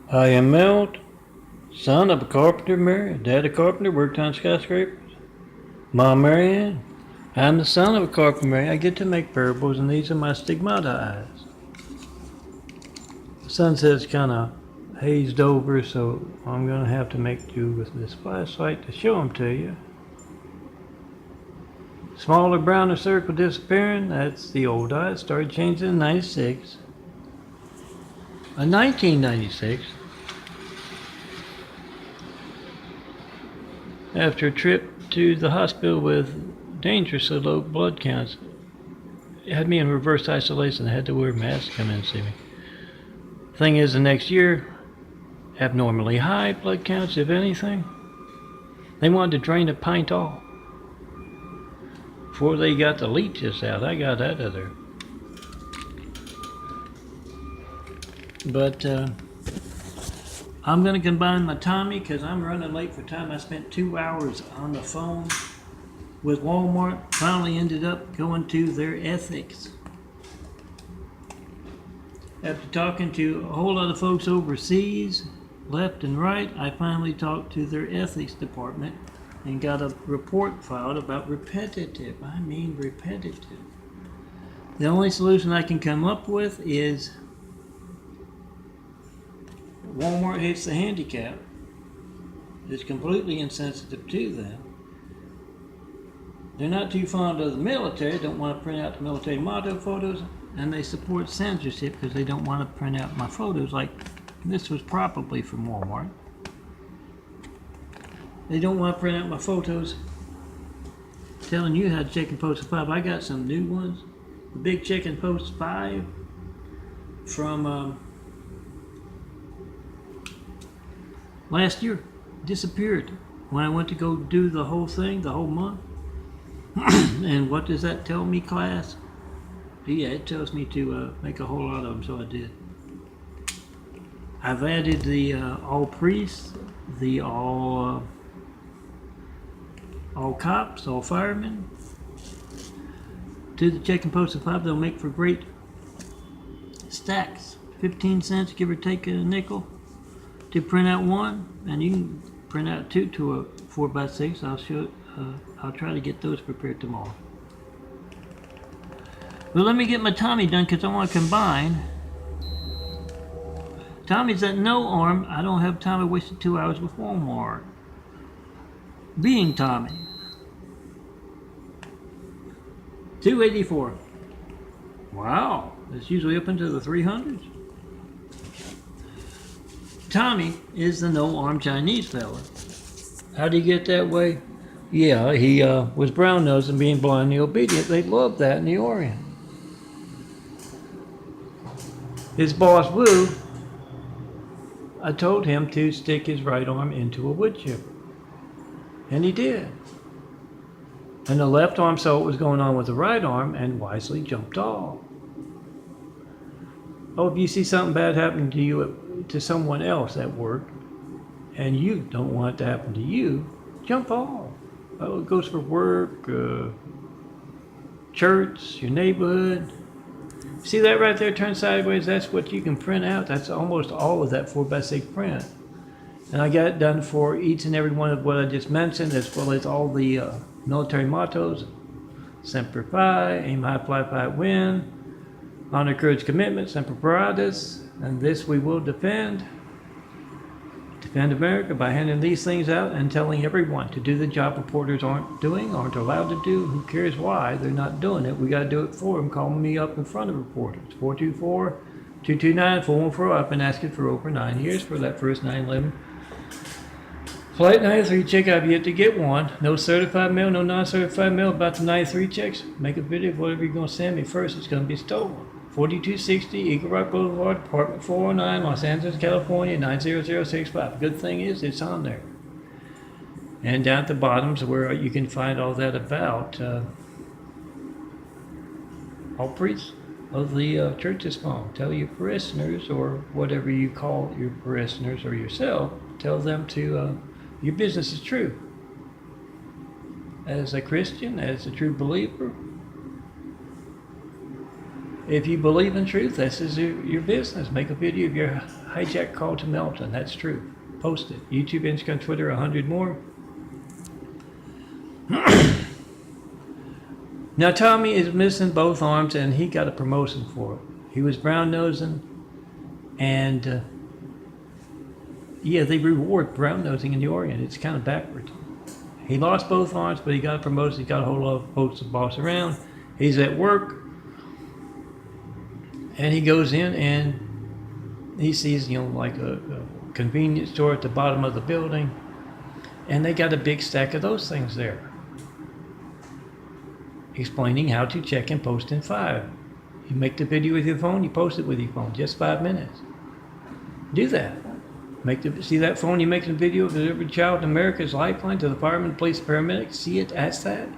I am Melt, son of a carpenter Mary. Dad a carpenter, worked on skyscrapers. Mom Marianne. I'm the son of a carpenter Mary. I get to make parables, and these are my stigmata eyes. The sunset's kind of hazed over, so I'm going to have to make do with this flashlight to show them to you. Smaller, browner circle disappearing. That's the old eye. It started changing in 96. In 1996, after a trip to the hospital with dangerously low blood counts, it had me in reverse isolation. I had to wear a mask to come in and see me. Thing is, the next year, abnormally high blood counts, if anything. They wanted to drain a pint off before they got the leeches out. I got out of there. But I'm going to combine my Tami because I'm running late for time. I spent 2 hours on the phone with Walmart. Finally ended up going to their ethics. After talking to a whole lot of folks overseas, left and right, I finally talked to their ethics department and got a report filed about repetitive. I mean repetitive. The only solution I can come up with is Walmart hates the handicap. It's completely insensitive to them. They're not too fond of the military, don't want to print out the military motto photos, and they support censorship because they don't want to print out my photos. Like this was probably from Walmart. They don't want to print out my photos telling you how to check and post a 5. I got some new ones. The big check and post 5 from last year disappeared when I went to go do the whole thing, the whole month. And what does that tell me, class? Yeah, it tells me to make a whole lot of them, so I did. I've added the all priests, the all cops, all firemen to the check and post of 5. They'll make for great stacks, 15 cents, give or take a nickel, to print out one, and you can print out 2 to a 4x6. I'll show it. I'll try to get those prepared tomorrow. But let me get my Tami done because I want to combine. Tommy's at no arm. I don't have time. I wasted 2 hours with Walmart. Being Tami. 284. Wow, it's usually up into the 300s. Tami is the no-arm Chinese fella. How do you get that way? Yeah, he was brown-nosed and being blindly obedient. They loved that in the Orient. His boss, Wu, I told him to stick his right arm into a wood chipper. And he did. And the left arm saw what was going on with the right arm and wisely jumped off. Oh, if you see something bad happening to you, to someone else at work, and you don't want it to happen to you, jump off. Oh, it goes for work, church, your neighborhood. See that right there, turn sideways? That's what you can print out. That's almost all of that 4x6 print. And I got it done for each and every one of what I just mentioned, as well as all the military mottos. Semper Fi, aim high, fly high, win. Honor, courage, commitment, Semper Paratus. And this we will defend. Defend America by handing these things out and telling everyone to do the job reporters aren't doing, aren't allowed to do. Who cares why they're not doing it? We got to do it for them. Call me up in front of reporters. 424-229-4140. I've been asking for over 9 years for that first 9/11 Flight 93 check. I've yet to get one. No certified mail, no non-certified mail about the 93 checks. Make a video of whatever you're going to send me first. It's going to be stolen. 4260 Eagle Rock Boulevard, Apartment 409, Los Angeles, California, 90065. Good thing is it's on there. And down at the bottom is where you can find all that about all priests of the church's phone. Tell your parishioners, or whatever you call your parishioners or yourself, tell them to, your business is true. As a Christian, as a true believer, If you believe in truth, this is your business. Make a video of your hijack call to MELTON. That's true. Post it. YouTube, Instagram, Twitter, 100 more. Now, Tami is missing both arms, and he got a promotion for it. He was brown-nosing, and yeah, they reward brown-nosing in the Orient. It's kind of backwards. He lost both arms, but he got a promotion. He got a whole lot of posts of boss around. He's at work, and he goes in, and he sees, like a convenience store at the bottom of the building, and they got a big stack of those things there, explaining how to check and post in 5. You make the video with your phone, you post it with your phone, just 5 minutes. Do that. See that phone you're making a video of every child in America's lifeline to the firemen, police, paramedics? See it, ask that.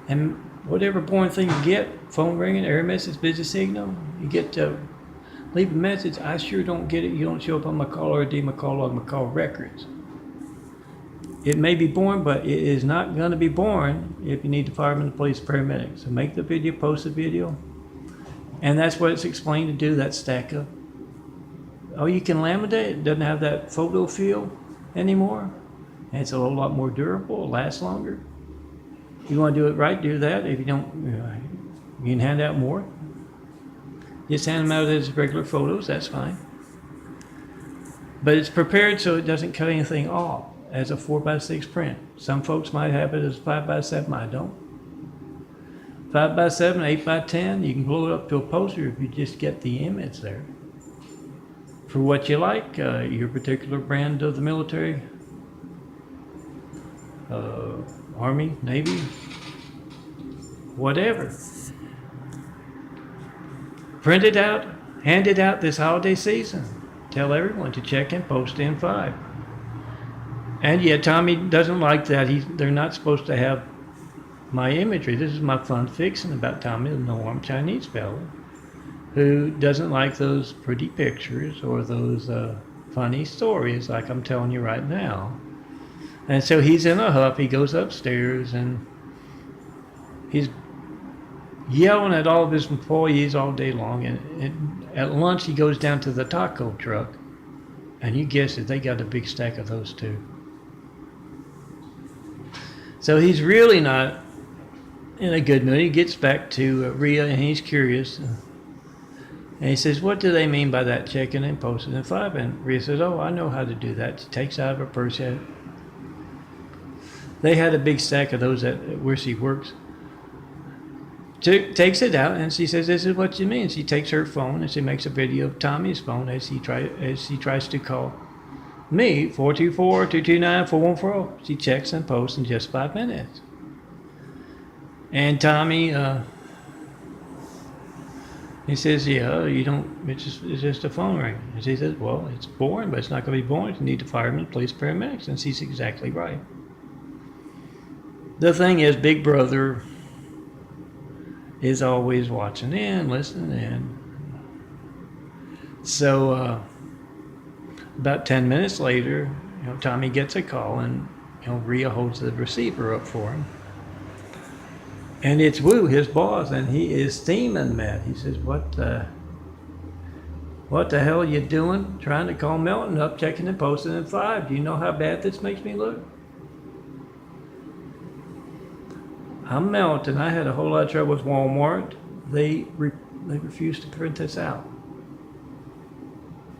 And whatever boring thing you get, phone ringing, error message, busy signal, you get to leave a message. I sure don't get it. You don't show up on my call ID, my call log, my call records. It may be boring, but it is not going to be boring if you need the firemen, the police, paramedics. So make the video, post the video. And that's what it's explained to do, that stack up. Oh, you can laminate it. It doesn't have that photo feel anymore. And it's a whole lot more durable. It lasts longer. If you want to do it right, do that. If you don't, you can hand out more. Just hand them out as regular photos. That's fine. But it's prepared so it doesn't cut anything off as a 4x6 print. Some folks might have it as 5x7. I don't. 5x7, 8x10. You can blow it up to a poster if you just get the image there. For what you like, your particular brand of the military, Army, Navy, whatever. Print it out, hand it out this holiday season. Tell everyone to check and post in 5. And yeah, Tami doesn't like that. They're not supposed to have my imagery. This is my fun fiction about Tami, the no-arm Chinese fellow, who doesn't like those pretty pictures or those funny stories like I'm telling you right now. And so he's in a huff. He goes upstairs and he's yelling at all of his employees all day long. And at lunch, he goes down to the taco truck, and you guess it, they got a big stack of those too. So he's really not in a good mood. He gets back to Rhea, and he's curious. And he says, what do they mean by that, checking and posting in 5? And Rhea says, oh, I know how to do that. She takes out of her purse. They had a big stack of those where she works. She takes it out, and she says, this is what you mean. She takes her phone, and she makes a video of Tommy's phone as she tries to call me, 424-229-4140. She checks and posts in just 5 minutes. And Tami, he says, yeah, you don't, it's just a phone ring. And she says, well, it's boring, but it's not going to be boring. You need the firemen, police, paramedics. And she's exactly right. The thing is, Big Brother is always watching in, listening in. So about 10 minutes later, Tami gets a call, and Rhea holds the receiver up for him. And it's Wu, his boss, and he is steaming mad. He says, what the hell are you doing? Trying to call MELTON up, checking and posting in 5. Do you know how bad this makes me look? I'm MELTON. I had a whole lot of trouble with Walmart. They refused to print this out.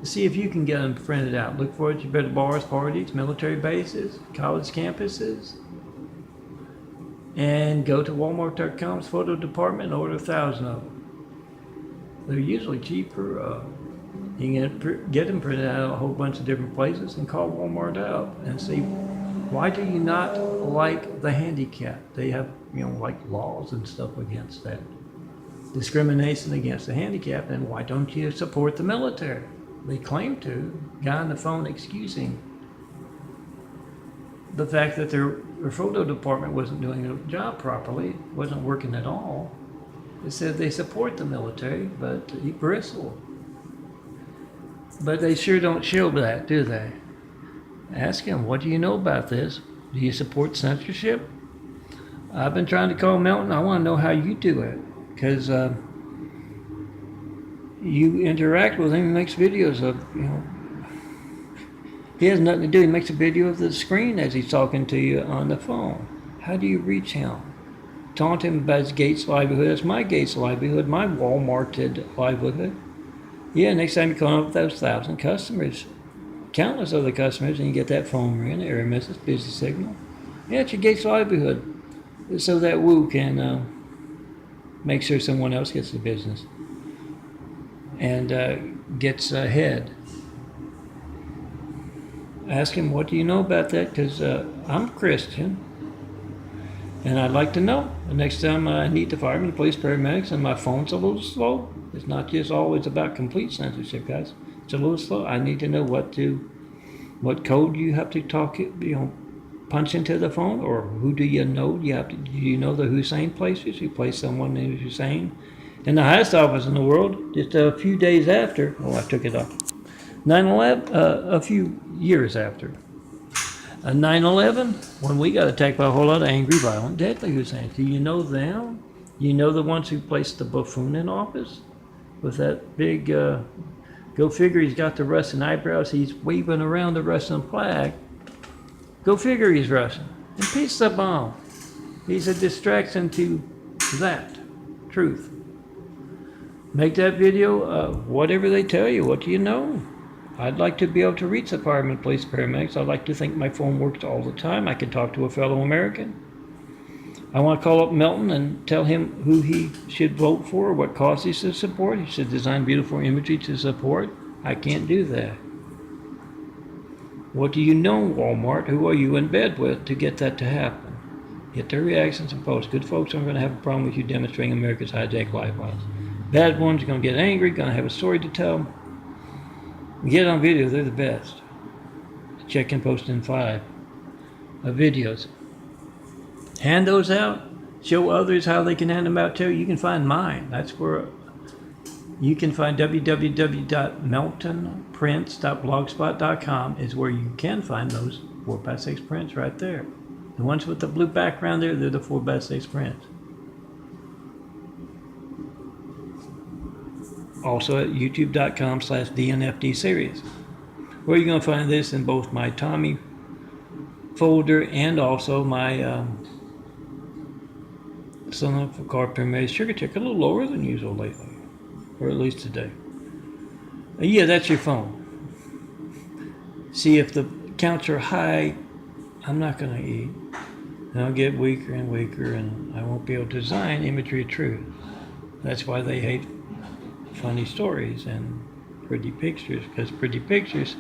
See if you can get them printed out. Look for it at your bars, parties, military bases, college campuses. And go to Walmart.com's photo department and order 1,000 of them. They're usually cheaper. You can get them printed out at a whole bunch of different places and call Walmart up and see, why do you not like the handicapped? They have, like laws and stuff against that. Discrimination against the handicapped, and why don't you support the military? They claim to. Guy on the phone excusing the fact that their photo department wasn't doing their job properly, wasn't working at all. They said they support the military, but he bristled. But they sure don't show that, do they? Ask him, what do you know about this? Do you support censorship? I've been trying to call MELTON. I want to know how you do it. Because you interact with him. He makes videos of, he has nothing to do. He makes a video of the screen as he's talking to you on the phone. How do you reach him? Talk to him about his Gates livelihood. That's my Gates livelihood, my Walmarted livelihood. Yeah, next time you call up with those 1,000 customers, countless other customers, and you get that phone ring, error message, busy signal. Yeah, it's your Gates livelihood. So that Woo can make sure someone else gets the business and gets ahead. Ask him, what do you know about that? Because I'm a Christian, and I'd like to know. The next time I need the firemen, the police, paramedics, and my phone's a little slow. It's not just always about complete censorship, guys. It's a little slow. I need to know what code you have to punch into the phone, or who do you know? Do you know the Hussein places? You place someone named Hussein in the highest office in the world. Just a few days after, I took it off. 9/11, a few years after 9/11, when we got attacked by a whole lot of angry, violent, deadly Husseins. Do you know them? You know the ones who placed the buffoon in office with that big, go figure, he's got the Russian eyebrows, he's waving around the Russian flag. Go figure he's Russian. And peace the bomb. He's a distraction to that truth. Make that video, whatever they tell you, what do you know? I'd like to be able to reach the firemen, police, paramedics. I'd like to think my phone works all the time. I can talk to a fellow American. I want to call up Melton and tell him who he should vote for, what cause he should support. He should design beautiful imagery to support. I can't do that. What do you know, Walmart? Who are you in bed with to get that to happen? Get their reactions and posts. Good folks aren't going to have a problem with you demonstrating America's hijacked lifelines. Bad ones are going to get angry, going to have a story to tell. Get on video, they're the best. Check and post in 5 videos. Hand those out. Show others how they can hand them out too. You can find mine. That's where you can find www.meltonprints.blogspot.com is where you can find those 4x6 prints right there. The ones with the blue background there, they're the 4x6 prints. Also at youtube.com/DNFD series, where you're going to find this in both my Tami folder and also my Son for Car Paramedics Sugar Tick, a little lower than usual lately, or at least today. Yeah, that's your phone. See, if the counts are high, I'm not going to eat. And I'll get weaker and weaker, and I won't be able to design imagery of truth. That's why they hate funny stories and pretty pictures, because pretty pictures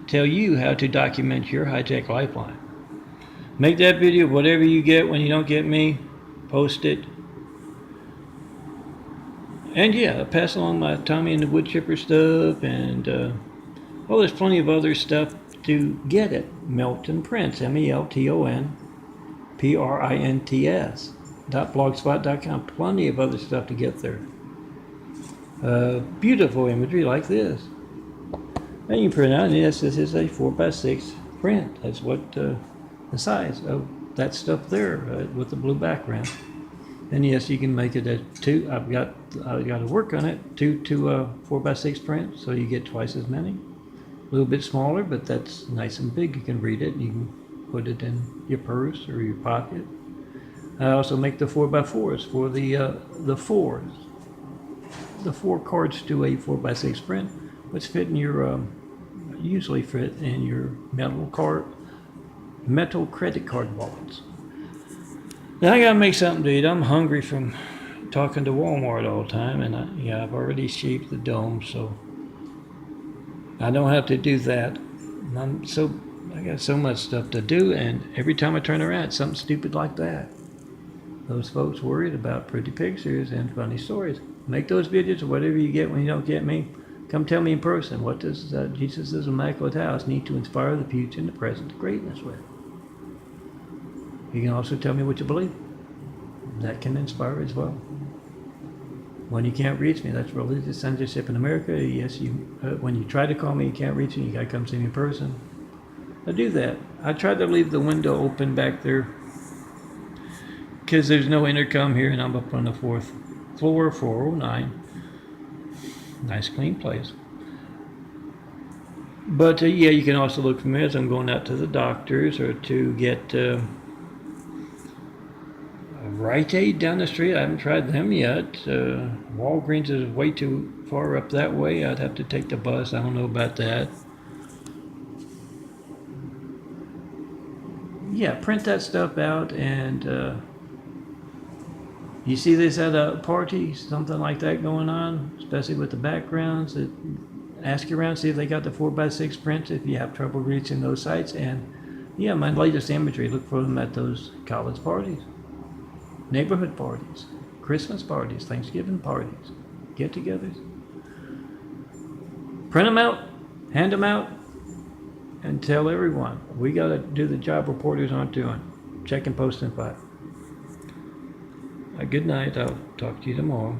tell you how to document your hijack lifeline. Make that video, whatever you get when you don't get me, post it. And yeah, pass along my Tommy and the Wood Chipper stuff, and well, there's plenty of other stuff to get it. Melton Prints, MELTONPRINTS.blogspot.com. Plenty of other stuff to get there. Beautiful imagery like this. And you print out, and yes, this is a 4x6 print. That's what the size of that stuff there with the blue background. And yes, you can make it at 2. I've got to work on it. 2 to 4x6 print, so you get twice as many. A little bit smaller, but that's nice and big. You can read it. You can put it in your purse or your pocket. I also make the 4x4s for the 4s. The 4 cards to a 4x6 print, which fit in your usually fit in your metal credit card wallets. Now I gotta make something to eat. I'm hungry from talking to Walmart all the time, and I've already shaped the dome, so I don't have to do that. I got so much stuff to do, and every time I turn around, it's something stupid like that. Those folks worried about pretty pictures and funny stories. Make those videos or whatever you get when you don't get me. Come tell me in person. What does Jesus' Immaculate House need to inspire the future and the present to greatness with? You can also tell me what you believe. That can inspire as well. When you can't reach me, that's religious censorship in America. Yes, when you try to call me, you can't reach me. You gotta come see me in person. I do that. I try to leave the window open back there because there's no intercom here, and I'm up on the 4th floor, 409. Nice clean place. But yeah, you can also look for meds. I'm going out to the doctors or to get a Rite Aid down the street. I haven't tried them yet. Walgreens is way too far up that way. I'd have to take the bus. I don't know about that. Yeah, print that stuff out, and you see this at a party, something like that going on, especially with the backgrounds. Ask around, see if they got the 4x6 prints if you have trouble reaching those sites. And yeah, my latest imagery, look for them at those college parties, neighborhood parties, Christmas parties, Thanksgiving parties, get-togethers. Print them out, hand them out, and tell everyone. We got to do the job reporters aren't doing. Check and post and file. Good night. I'll talk to you tomorrow.